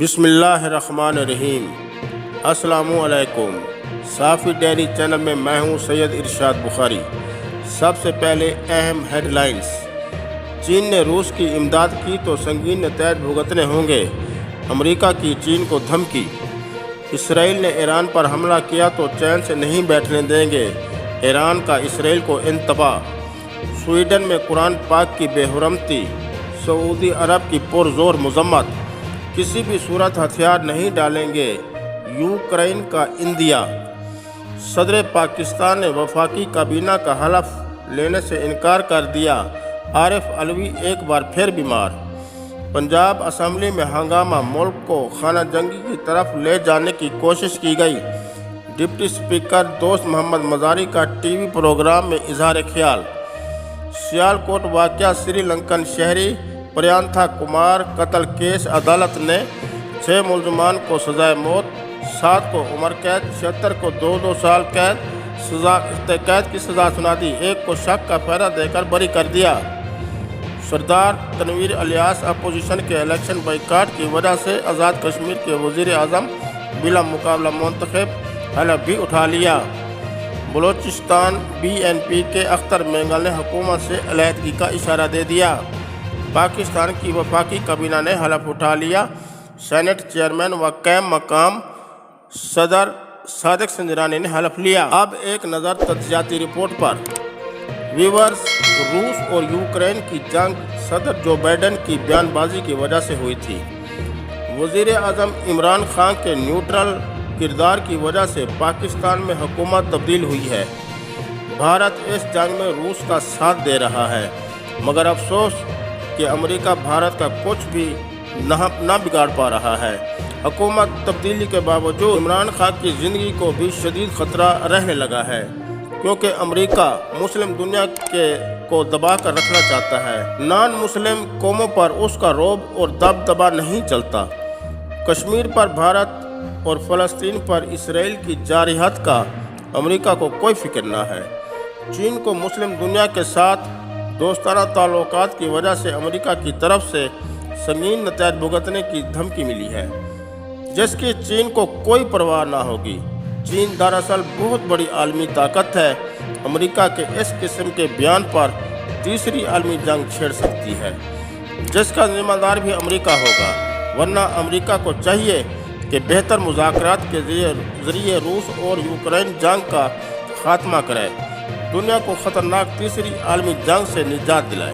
بسم اللہ الرحمن الرحیم۔ السلام علیکم۔ صافی ڈیری چینل میں میں ہوں سید ارشاد بخاری۔ سب سے پہلے اہم ہیڈ لائنز۔ چین نے روس کی امداد کی تو سنگین نتائج بھگتنے ہوں گے، امریکہ کی چین کو دھمکی۔ اسرائیل نے ایران پر حملہ کیا تو چین سے نہیں بیٹھنے دیں گے، ایران کا اسرائیل کو انتباہ۔ سویڈن میں قرآن پاک کی بے حرمتی، سعودی عرب کی پرزور مذمت۔ کسی بھی صورت ہتھیار نہیں ڈالیں گے، یوکرائن کا عندیہ۔ صدر پاکستان نے وفاقی کابینہ کا حلف لینے سے انکار کر دیا، عارف علوی ایک بار پھر بیمار۔ پنجاب اسمبلی میں ہنگامہ، ملک کو خانہ جنگی کی طرف لے جانے کی کوشش کی گئی۔ ڈپٹی اسپیکر دوست محمد مزاری کا ٹی وی پروگرام میں اظہار خیال۔ سیالکوٹ واقعہ، سری لنکن شہری پریانتھا کمار قتل کیس، عدالت نے 6 ملزمان کو سزائے موت، 7 کو عمر قید، 76 کو 2 سال قید کی سزا سنا دی، ایک کو شک کا پھیرا دے کر بری کر دیا۔ سردار تنویر الیاس اپوزیشن کے الیکشن بائیکاٹ کی وجہ سے آزاد کشمیر کے وزیر اعظم بلا مقابلہ منتخب، حلف بھی اٹھا لیا۔ بلوچستان بی این پی کے اختر مینگل نے حکومت سے علیحدگی کا اشارہ دے دیا۔ پاکستان کی وفاقی کابینہ نے حلف اٹھا لیا، سینٹ چیئرمین و قائم مقام صدر صادق سنجرانی نے حلف لیا۔ اب ایک نظر تجزیاتی رپورٹ پر۔ ویورز، روس اور یوکرائن کی جنگ صدر جو بائیڈن کی بیان بازی کی وجہ سے ہوئی تھی۔ وزیر اعظم عمران خان کے نیوٹرل کردار کی وجہ سے پاکستان میں حکومت تبدیل ہوئی ہے۔ بھارت اس جنگ میں روس کا ساتھ دے رہا ہے، مگر افسوس کہ امریکہ بھارت کا کچھ بھی نہ بگاڑ پا رہا ہے۔ حکومت تبدیلی کے باوجود عمران خان کی زندگی کو بھی شدید خطرہ رہنے لگا ہے، کیونکہ امریکہ مسلم دنیا کو دبا کر رکھنا چاہتا ہے۔ نان مسلم قوموں پر اس کا رعب اور دبدبا نہیں چلتا۔ کشمیر پر بھارت اور فلسطین پر اسرائیل کی جارحیت کا امریکہ کو کوئی فکر نہ ہے۔ چین کو مسلم دنیا کے ساتھ دوستانہ تعلقات کی وجہ سے امریکہ کی طرف سے سنگین نتائج بھگتنے کی دھمکی ملی ہے، جس کی چین کو کوئی پرواہ نہ ہوگی۔ چین دراصل بہت بڑی عالمی طاقت ہے، امریکہ کے اس قسم کے بیان پر تیسری عالمی جنگ چھیڑ سکتی ہے، جس کا ذمہ دار بھی امریکہ ہوگا۔ ورنہ امریکہ کو چاہیے کہ بہتر مذاکرات کے ذریعے روس اور یوکرائن جنگ کا خاتمہ کرے، دنیا کو خطرناک تیسری عالمی جنگ سے نجات دلائے۔